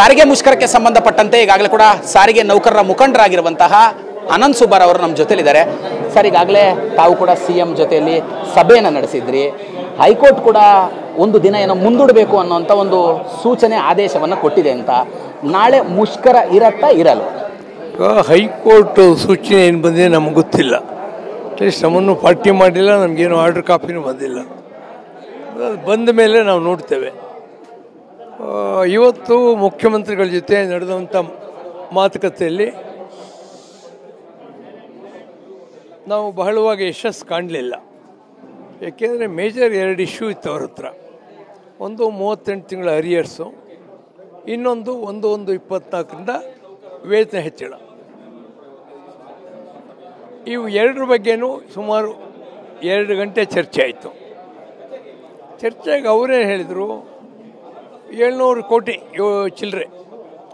ಸಾರಿಗೆ ಮುಷ್ಕರಕ್ಕೆ ಸಂಬಂಧಪಟ್ಟಂತೆ ಈಗಾಗಲೇ ಕೂಡ ಸಾರಿಗೆ ನೌಕರರ ಮುಖಂಡರಾಗಿರುವಂತಹ ಅನಂತ್ ಸುಬ್ಬಾರ್ ಅವರು ನಮ್ಮ ಜೊತೆಲಿದ್ದಾರೆ. ಸರ್, ಈಗಾಗಲೇ ತಾವು ಕೂಡ CM ಜೊತೆಯಲ್ಲಿ ಸಭೆಯನ್ನು ನಡೆಸಿದ್ರಿ. ಹೈಕೋರ್ಟ್ ಕೂಡ ಒಂದು ದಿನ ಏನೋ ಮುಂದೂಡಬೇಕು ಅನ್ನೋಂಥ ಒಂದು ಸೂಚನೆ ಆದೇಶವನ್ನು ಕೊಟ್ಟಿದೆ ಅಂತ. ನಾಳೆ ಮುಷ್ಕರ ಇರತ್ತಾ ಇರಲ್ಲ? ಹೈಕೋರ್ಟ್ ಸೂಚನೆ ಏನು ಬಂದಿದೆ ನಮಗೆ ಗೊತ್ತಿಲ್ಲ. ಅಟ್ಲೀಸ್ಟ್ ನಮ್ಮನ್ನು ಪಾರ್ಟಿ ಮಾಡಿಲ್ಲ, ನಮಗೇನು ಆರ್ಡರ್ ಕಾಪಿನೂ ಬಂದಿಲ್ಲ. ಬಂದ ಮೇಲೆ ನಾವು ನೋಡ್ತೇವೆ. ಇವತ್ತು ಮುಖ್ಯಮಂತ್ರಿಗಳ ಜೊತೆ ನಡೆದಂಥ ಮಾತುಕತೆಯಲ್ಲಿ ನಾವು ಬಹಳವಾಗಿ ಯಶಸ್ಸು ಕಾಣಲಿಲ್ಲ. ಏಕೆಂದರೆ ಮೇಜರ್ 2 ಇಶ್ಯೂ ಇತ್ತು ಅವ್ರ ಹತ್ರ. ಒಂದು 38 ತಿಂಗಳ ಅರಿಯರ್ಸು, ಇನ್ನೊಂದು 1/1/24ರಿಂದ ವೇತನ ಹೆಚ್ಚಳ. ಇವು ಎರಡರ ಬಗ್ಗೆನೂ ಸುಮಾರು 2 ಗಂಟೆ ಚರ್ಚೆ ಆಯಿತು. ಚರ್ಚೆಗೆ ಅವರೇನು ಹೇಳಿದರು, 700 ಕೋಟಿ ಚಿಲ್ಲರೆ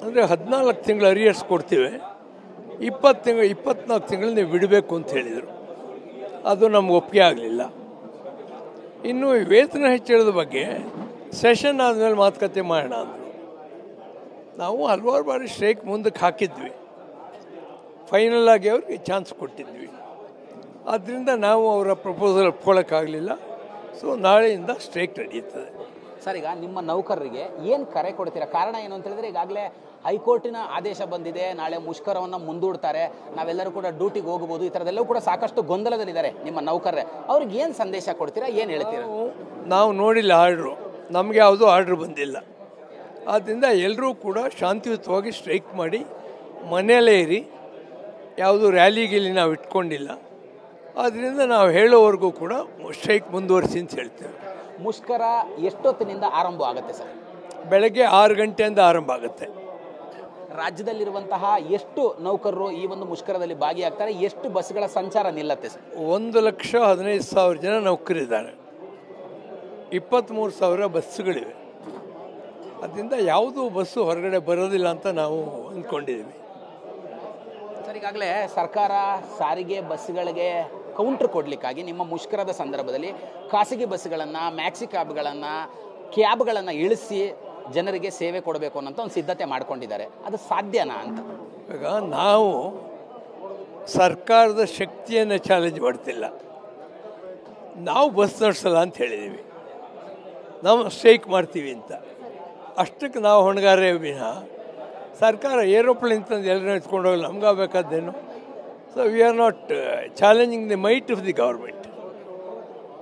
ಅಂದರೆ 14 ತಿಂಗಳ ಅರಿಯರ್ಸ್ ಕೊಡ್ತೀವಿ, 24 ತಿಂಗಳು ನೀವು ಬಿಡಬೇಕು ಅಂತ ಹೇಳಿದರು. ಅದು ನಮ್ಗೆ ಒಪ್ಪಿಗೆ ಆಗಲಿಲ್ಲ. ಇನ್ನು ವೇತನ ಹೆಚ್ಚಳದ ಬಗ್ಗೆ ಸೆಷನ್ ಆದಮೇಲೆ ಮಾತುಕತೆ ಮಾಡೋಣ ಅಂದರು. ನಾವು ಹಲವಾರು ಬಾರಿ ಸ್ಟ್ರೈಕ್ ಮುಂದಕ್ಕೆ ಹಾಕಿದ್ವಿ, ಫೈನಲ್ ಆಗಿ ಅವ್ರಿಗೆ ಚಾನ್ಸ್ ಕೊಟ್ಟಿದ್ವಿ. ಆದ್ದರಿಂದ ನಾವು ಅವರ ಪ್ರಪೋಸಲ್ ಒಪ್ಕೊಳ್ಳೋಕ್ಕಾಗಲಿಲ್ಲ. ಸೊ ನಾಳೆಯಿಂದ ಸ್ಟ್ರೈಕ್ ನಡೆಯುತ್ತದೆ. ಸರ್, ಈಗ ನಿಮ್ಮ ನೌಕರರಿಗೆ ಏನು ಕರೆ ಕೊಡ್ತೀರಾ? ಕಾರಣ ಏನು ಅಂತ ಹೇಳಿದ್ರೆ, ಈಗಾಗಲೇ ಹೈಕೋರ್ಟಿನ ಆದೇಶ ಬಂದಿದೆ, ನಾಳೆ ಮುಷ್ಕರವನ್ನು ಮುಂದೂಡ್ತಾರೆ, ನಾವೆಲ್ಲರೂ ಕೂಡ ಡ್ಯೂಟಿಗೆ ಹೋಗ್ಬೋದು, ಈ ಥರದೆಲ್ಲವೂ ಕೂಡ ಸಾಕಷ್ಟು ಗೊಂದಲದಲ್ಲಿದ್ದಾರೆ ನಿಮ್ಮ ನೌಕರರೇ. ಅವ್ರಿಗೆ ಏನು ಸಂದೇಶ ಕೊಡ್ತೀರಾ, ಏನು ಹೇಳ್ತೀರಾ? ನಾವು ನೋಡಿಲ್ಲ ಆರ್ಡ್ರು, ನಮಗೆ ಯಾವುದೂ ಆರ್ಡ್ರ್ ಬಂದಿಲ್ಲ. ಆದ್ದರಿಂದ ಎಲ್ಲರೂ ಕೂಡ ಶಾಂತಿಯುತವಾಗಿ ಸ್ಟ್ರೈಕ್ ಮಾಡಿ ಮನೆಯಲ್ಲೇ ಇರಿ. ಯಾವುದು ರ್ಯಾಲಿಗಿಲ್ಲಿ ನಾವು ಇಟ್ಕೊಂಡಿಲ್ಲ. ಆದ್ದರಿಂದ ನಾವು ಹೇಳೋವರೆಗೂ ಕೂಡ ಸ್ಟ್ರೈಕ್ ಮುಂದುವರಿಸಿ ಅಂತ ಹೇಳ್ತೇವೆ. ಮುಷ್ಕರ ಎಷ್ಟೊತ್ತಿನಿಂದ ಆರಂಭ ಆಗುತ್ತೆ ಸರ್? ಬೆಳಗ್ಗೆ 6 ಗಂಟೆಯಿಂದ ಆರಂಭ ಆಗುತ್ತೆ. ರಾಜ್ಯದಲ್ಲಿರುವಂತಹ ಎಷ್ಟು ನೌಕರರು ಈ ಒಂದು ಮುಷ್ಕರದಲ್ಲಿ ಭಾಗಿಯಾಗ್ತಾರೆ? ಎಷ್ಟು ಬಸ್ಗಳ ಸಂಚಾರ ನಿಲ್ಲತ್ತೆ ಸರ್? 1,15,000 ಜನ ನೌಕರಿದ್ದಾರೆ, 23,000 ಬಸ್ಸುಗಳಿವೆ. ಅದರಿಂದ ಯಾವುದೂ ಬಸ್ಸು ಹೊರಗಡೆ ಬರೋದಿಲ್ಲ ಅಂತ ನಾವು ಅಂದ್ಕೊಂಡಿದ್ದೀವಿ. ಸರ್, ಈಗಾಗಲೇ ಸರ್ಕಾರ ಸಾರಿಗೆ ಬಸ್ಗಳಿಗೆ ಕೌಂಟರ್ ಕೊಡಲಿಕ್ಕಾಗಿ ನಿಮ್ಮ ಮುಷ್ಕರದ ಸಂದರ್ಭದಲ್ಲಿ ಖಾಸಗಿ ಬಸ್ಗಳನ್ನು, ಮ್ಯಾಕ್ಸಿ ಕ್ಯಾಬ್ಗಳನ್ನು ಇಳಿಸಿ ಜನರಿಗೆ ಸೇವೆ ಕೊಡಬೇಕು ಅನ್ನೋಂಥ ಒಂದು ಸಿದ್ಧತೆ ಮಾಡ್ಕೊಂಡಿದ್ದಾರೆ. ಅದು ಸಾಧ್ಯನಾ ಅಂತ? ಈಗ ನಾವು ಸರ್ಕಾರದ ಶಕ್ತಿಯನ್ನು ಚಾಲೆಂಜ್ ಮಾಡ್ತಿಲ್ಲ. ನಾವು ಬಸ್ ನಡೆಸಲ್ಲ ಅಂತ ಹೇಳಿದ್ದೀವಿ, ನಾವು ಸ್ಟ್ರೈಕ್ ಮಾಡ್ತೀವಿ ಅಂತ. ಅಷ್ಟಕ್ಕೆ ನಾವು ಹೊಣೆಗಾರೇ ವಿನಃ ಸರ್ಕಾರ ಏರೋಪ್ಲೇನ್ ತಂದು ಎಲ್ಲರೂ ಎತ್ಕೊಂಡು ಹೋಗಲ್ಲ, ನಮಗಾಗಬೇಕಾದ್ದೇನು? So we are not challenging the might of the government.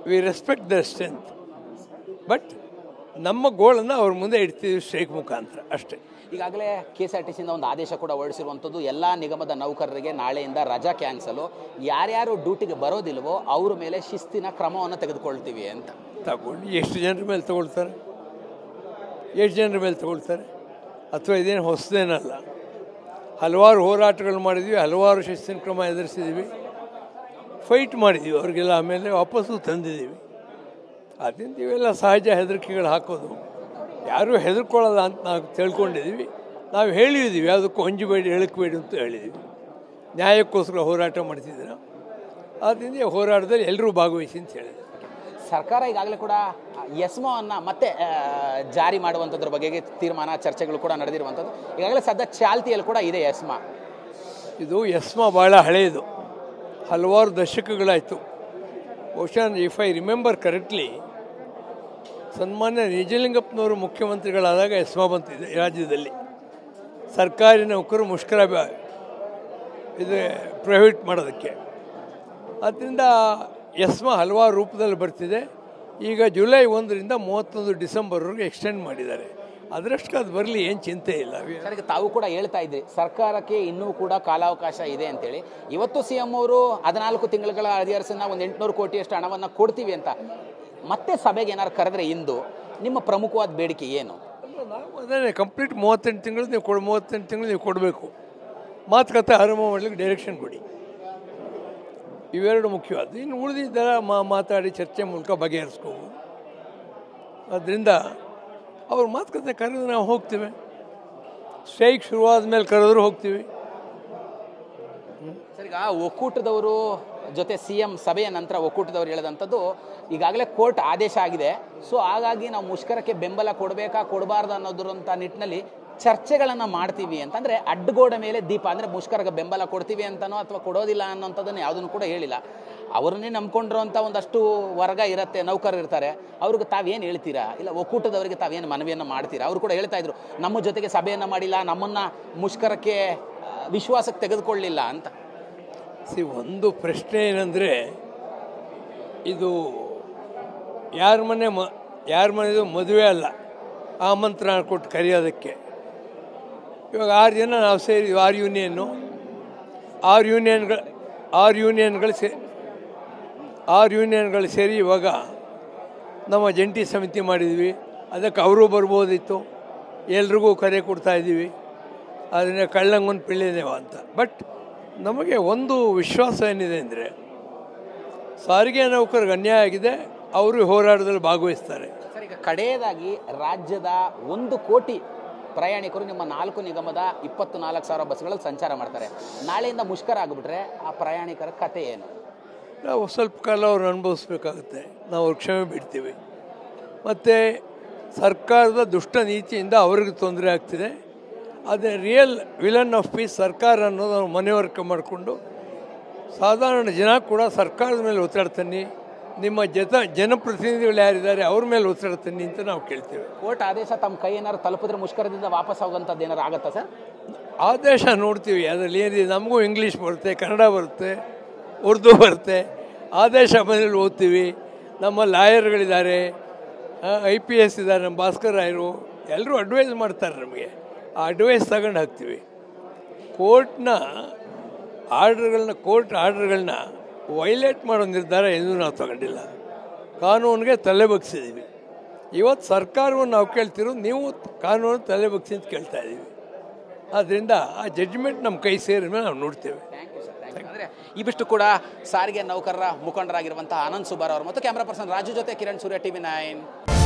We respect the strength, but ನಮ್ಮ ಗೋಳನ್ನು ಅವ್ರ ಮುಂದೆ ಇಡ್ತೀವಿ ಸ್ಟ್ರೈಕ್ ಮುಖಾಂತರ ಅಷ್ಟೇ. ಈಗಾಗಲೇ KSRTCಯಿಂದ ಒಂದು ಆದೇಶ ಕೂಡ ಹೊರಡಿಸಿರುವಂಥದ್ದು, ಎಲ್ಲ ನಿಗಮದ ನೌಕರರಿಗೆ ನಾಳೆಯಿಂದ ರಜಾ ಕ್ಯಾನ್ಸಲು, ಯಾರ್ಯಾರು ಡ್ಯೂಟಿಗೆ ಬರೋದಿಲ್ವೋ ಅವ್ರ ಮೇಲೆ ಶಿಸ್ತಿನ ಕ್ರಮವನ್ನು ತೆಗೆದುಕೊಳ್ತೀವಿ ಅಂತ. ತಗೊಳ್ಳಿ, ಎಷ್ಟು ಜನರ ಮೇಲೆ ತಗೊಳ್ತಾರೆ? ಅಥವಾ ಇದೇನು ಹೊಸದೇನಲ್ಲ. ಹಲವಾರು ಹೋರಾಟಗಳು ಮಾಡಿದ್ವಿ, ಹಲವಾರು ಶಿಸ್ತಿನ ಕ್ರಮ ಎದುರಿಸಿದ್ದೀವಿ, ಫೈಟ್ ಮಾಡಿದ್ದೀವಿ ಅವ್ರಿಗೆಲ್ಲ, ಆಮೇಲೆ ವಾಪಸ್ಸು ತಂದಿದ್ದೀವಿ. ಅದರಿಂದ ಇವೆಲ್ಲ ಸಹಜ ಹೆದರಿಕೆಗಳು ಹಾಕೋದು. ಯಾರೂ ಹೆದರ್ಕೊಳ್ಳಲ್ಲ ಅಂತ ನಾವು ತಿಳ್ಕೊಂಡಿದ್ದೀವಿ. ನಾವು ಹೇಳಿದ್ದೀವಿ, ಯಾವುದಕ್ಕೂ ಹೊಂಜಬೇಡಿ, ಹೇಳಕ್ಕಬೇಡಿ ಅಂತ ಹೇಳಿದ್ದೀವಿ. ನ್ಯಾಯಕ್ಕೋಸ್ಕರ ಹೋರಾಟ ಮಾಡ್ತಿದ್ದೀರ, ಆದ್ದರಿಂದ ಹೋರಾಟದಲ್ಲಿ ಎಲ್ಲರೂ ಭಾಗವಹಿಸಿ ಅಂತ ಹೇಳಿದ್ರು. ಸರ್ಕಾರ ಈಗಾಗಲೇ ಕೂಡ ಎಸ್ಮೋವನ್ನು ಮತ್ತೆ ಜಾರಿ ಮಾಡುವಂಥದ್ರ ಬಗ್ಗೆ ತೀರ್ಮಾನ, ಚರ್ಚೆಗಳು ಕೂಡ ನಡೆದಿರುವಂಥದ್ದು. ಈಗಾಗಲೇ ಸದ್ಯ ಚಾಲ್ತಿಯಲ್ಲಿ ಕೂಡ ಇದೆ ಎಸ್ಮಾ. ಇದು ಎಸ್ಮಾ ಭಾಳ ಹಳೆಯದು, ಹಲವಾರು ದಶಕಗಳಾಯಿತು. ಬಹುಶಃ ಇಫ್ ಐ ರಿಮೆಂಬರ್ ಕರೆಕ್ಟ್ಲಿ, ಸನ್ಮಾನ್ಯ ನಿಜಲಿಂಗಪ್ಪನವರು ಮುಖ್ಯಮಂತ್ರಿಗಳಾದಾಗ ಎಸ್ಮಾ ಬಂತಿದೆ ರಾಜ್ಯದಲ್ಲಿ. ಸರ್ಕಾರಿ ನೌಕರು ಮುಷ್ಕರ ಇದು ಪ್ರೈವೇಟ್ ಮಾಡೋದಕ್ಕೆ. ಆದ್ದರಿಂದ ಎಸ್ಮಾ ಹಲವಾರು ರೂಪದಲ್ಲಿ ಬರ್ತಿದೆ. ಈಗ ಜುಲೈ 1ರಿಂದ 31 ಡಿಸೆಂಬರ್ವರೆಗೆ ಎಕ್ಸ್ಟೆಂಡ್ ಮಾಡಿದ್ದಾರೆ. ಅದರಷ್ಟು ಅದು ಬರಲಿ, ಏನು ಚಿಂತೆ ಇಲ್ಲ. ಸರ್, ತಾವು ಕೂಡ ಹೇಳ್ತಾ ಇದ್ರಿ ಸರ್ಕಾರಕ್ಕೆ ಇನ್ನೂ ಕೂಡ ಕಾಲಾವಕಾಶ ಇದೆ ಅಂತೇಳಿ. ಇವತ್ತು CM ಅವರು 14 ತಿಂಗಳ ಅರಿಯರ್ಸನ್ನ ಒಂದು 800 ಕೋಟಿಯಷ್ಟು ಹಣವನ್ನು ಕೊಡ್ತೀವಿ ಅಂತ ಮತ್ತೆ ಸಭೆಗೆ ಏನಾದ್ರು ಕರೆದ್ರೆ ಇಂದು ನಿಮ್ಮ ಪ್ರಮುಖವಾದ ಬೇಡಿಕೆ ಏನು? ಅದೇ ಕಂಪ್ಲೀಟ್ 38 ತಿಂಗಳು ನೀವು ಕೊಡಬೇಕು. ಮಾತುಕತೆ ಆರಂಭ ಮಾಡಲಿಕ್ಕೆ ಡೈರೆಕ್ಷನ್ ಕೊಡಿ. ಇವೆರಡು ಮುಖ್ಯವಾದ. ಇನ್ನು ಉಳಿದಿದ್ದೆಲ್ಲ ಮಾತಾಡಿ ಚರ್ಚೆ ಮೂಲಕ ಬಗೆಹರಿಸ್ಕೋಬೋದು. ಅದರಿಂದ ಅವ್ರ ಮಾತುಕತೆ ಕರೆದು ನಾವು ಹೋಗ್ತೀವಿ. ಸ್ಟ್ರೈಕ್ ಶುರುವಾದ ಮೇಲೆ ಕರೆದ್ರು ಹೋಗ್ತೀವಿ. ಸರ್, ಈಗ ಒಕ್ಕೂಟದವರು ಜೊತೆ CM ಸಭೆಯ ನಂತರ ಒಕ್ಕೂಟದವರು ಹೇಳಿದಂಥದ್ದು, ಈಗಾಗಲೇ ಕೋರ್ಟ್ ಆದೇಶ ಆಗಿದೆ, ಸೊ ಹಾಗಾಗಿ ನಾವು ಮುಷ್ಕರಕ್ಕೆ ಬೆಂಬಲ ಕೊಡಬೇಕಾ ಕೊಡಬಾರ್ದು ಅನ್ನೋದ್ರಂಥ ನಿಟ್ಟಿನಲ್ಲಿ ಚರ್ಚೆಗಳನ್ನು ಮಾಡ್ತೀವಿ ಅಂತಂದರೆ ಅಡ್ಡಗೋಡೆ ಮೇಲೆ ದೀಪ, ಅಂದರೆ ಮುಷ್ಕರಕ್ಕೆ ಬೆಂಬಲ ಕೊಡ್ತೀವಿ ಅಂತನೋ ಅಥವಾ ಕೊಡೋದಿಲ್ಲ ಅನ್ನೋಂಥದ್ದನ್ನು ಯಾವುದನ್ನು ಕೂಡ ಹೇಳಿಲ್ಲ. ಅವ್ರನ್ನೇ ನಂಬ್ಕೊಂಡಿರೋಂಥ ಒಂದಷ್ಟು ವರ್ಗ ಇರುತ್ತೆ, ನೌಕರರು ಇರ್ತಾರೆ, ಅವ್ರಿಗೆ ತಾವೇನು ಹೇಳ್ತೀರಾ? ಇಲ್ಲ ಒಕ್ಕೂಟದವರಿಗೆ ತಾವೇನು ಮನವಿಯನ್ನು ಮಾಡ್ತೀರಾ? ಅವರು ಕೂಡ ಹೇಳ್ತಾ ಇದ್ರು, ನಮ್ಮ ಜೊತೆಗೆ ಸಭೆಯನ್ನು ಮಾಡಿಲ್ಲ, ನಮ್ಮನ್ನು ಮುಷ್ಕರಕ್ಕೆ ವಿಶ್ವಾಸಕ್ಕೆ ತೆಗೆದುಕೊಳ್ಳಿಲ್ಲ ಅಂತ. ಒಂದು ಪ್ರಶ್ನೆ ಏನಂದರೆ, ಇದು ಯಾರ ಮನೆದು ಮದುವೆ ಅಲ್ಲ ಆಮಂತ್ರಣ ಕೊಟ್ಟು ಕರೆಯೋದಕ್ಕೆ. ಇವಾಗ 6 ಜನ ನಾವು ಸೇರಿ 6 ಯೂನಿಯನ್ಗಳು ಸೇರಿ ಇವಾಗ ನಮ್ಮ ಜಂಟಿ ಸಮಿತಿ ಮಾಡಿದ್ವಿ. ಅದಕ್ಕೆ ಅವರು ಬರ್ಬೋದಿತ್ತು, ಎಲ್ರಿಗೂ ಕರೆ ಕೊಡ್ತಾಯಿದ್ದೀವಿ, ಅದರಿಂದ ಕಳ್ಳಂಗೊಂದು ಪಿಳ್ಳಿದೇವ ಅಂತ. ಬಟ್ ನಮಗೆ ಒಂದು ವಿಶ್ವಾಸ ಏನಿದೆ ಅಂದರೆ, ಸಾರಿಗೆ ನೌಕರಿಗೆ ಅನ್ಯಾಯ ಆಗಿದೆ, ಅವರು ಹೋರಾಟದಲ್ಲಿ ಭಾಗವಹಿಸ್ತಾರೆ. ಸರ್, ಈಗ ಕಡೆಯದಾಗಿ ರಾಜ್ಯದ 1 ಕೋಟಿ ಪ್ರಯಾಣಿಕರು ನಿಮ್ಮ 4 ನಿಗಮದ 24,000 ಬಸ್ಗಳಲ್ಲಿ ಸಂಚಾರ ಮಾಡ್ತಾರೆ. ನಾಳೆಯಿಂದ ಮುಷ್ಕರ ಆಗಿಬಿಟ್ರೆ ಆ ಪ್ರಯಾಣಿಕರ ಕತೆ ಏನು? ನಾವು ಸ್ವಲ್ಪ ಕಾಲ ಅವ್ರು ಅನುಭವಿಸ್ಬೇಕಾಗುತ್ತೆ, ನಾವು ಅವ್ರು ಕ್ಷಮೆ ಬಿಡ್ತೀವಿ. ಮತ್ತು ಸರ್ಕಾರದ ದುಷ್ಟ ನೀತಿಯಿಂದ ಅವ್ರಿಗೆ ತೊಂದರೆ ಆಗ್ತಿದೆ. ಅದೇ ರಿಯಲ್ ವಿಲನ್ ಆಫ್ ಪೀಸ್ ಸರ್ಕಾರ ಅನ್ನೋದು ಅವ್ರು ಮನೆವರ್ಕ ಮಾಡಿಕೊಂಡು, ಸಾಧಾರಣ ಜನ ಕೂಡ ಸರ್ಕಾರದ ಮೇಲೆ ಒತ್ತಡ ತನ್ನಿ, ನಿಮ್ಮ ಜನಪ್ರತಿನಿಧಿಗಳು ಯಾರಿದ್ದಾರೆ ಅವ್ರ ಮೇಲೆ ಒತ್ತಡ ತನ್ನಿ ಅಂತ ನಾವು ಕೇಳ್ತೇವೆ. ಕೋರ್ಟ್ ಆದೇಶ ತಮ್ಮ ಕೈ ಏನಾದ್ರು ತಲುಪಿದ್ರೆ ಮುಷ್ಕರದಿಂದ ವಾಪಸ್ ಆಗುವಂಥದ್ದು ಏನಾರು ಆಗುತ್ತಾ ಸರ್? ಆದೇಶ ನೋಡ್ತೀವಿ, ಅದರಲ್ಲಿ ಏನಿದೆ. ನಮಗೂ ಇಂಗ್ಲೀಷ್ ಬರುತ್ತೆ, ಕನ್ನಡ ಬರುತ್ತೆ, ಉರ್ದು ಬರುತ್ತೆ. ಆದೇಶ ಮನೇಲಿ ಓದ್ತೀವಿ. ನಮ್ಮ ಲಾಯರ್ಗಳಿದ್ದಾರೆ, IPS ಇದ್ದಾರೆ, ನಮ್ಮ ಭಾಸ್ಕರ್ ರಾಯರು, ಎಲ್ಲರೂ ಅಡ್ವೈಸ್ ಮಾಡ್ತಾರೆ ನಮಗೆ. ಆ ಅಡ್ವೈಸ್ ತಗೊಂಡು ಹಾಕ್ತೀವಿ. ಕೋರ್ಟ್ ಆರ್ಡರ್ಗಳನ್ನ ವೈಲೇಟ್ ಮಾಡೋ ನಿರ್ಧಾರ ಎಂದೂ ನಾವು ತಗೊಂಡಿಲ್ಲ. ಕಾನೂನಿಗೆ ತಲೆ ಬಗ್ಸಿದ್ದೀವಿ. ಇವತ್ತು ಸರ್ಕಾರವನ್ನು ನಾವು ಕೇಳ್ತಿರೋದು, ನೀವು ಕಾನೂನು ತಲೆ ಬಗ್ಸಿ ಅಂತ ಕೇಳ್ತಾ ಇದ್ದೀವಿ. ಆದ್ದರಿಂದ ಆ ಜಡ್ಜ್ಮೆಂಟ್ ನಮ್ಮ ಕೈ ಸೇರಿದ ಮೇಲೆ ನಾವು ನೋಡ್ತೇವೆ. ಅಂದರೆ ಇವಿಷ್ಟು ಕೂಡ ಸಾರಿಗೆ ನೌಕರರ ಮುಖಂಡರಾಗಿರುವಂತಹ ಆನಂದ್ ಸುಬ್ಬಾರ್ ಅವರು ಮತ್ತು ಕ್ಯಾಮ್ರಾ ಪರ್ಸನ್ ರಾಜು ಜೊತೆ ಕಿರಣ್ ಸೂರ್ಯ, TV9.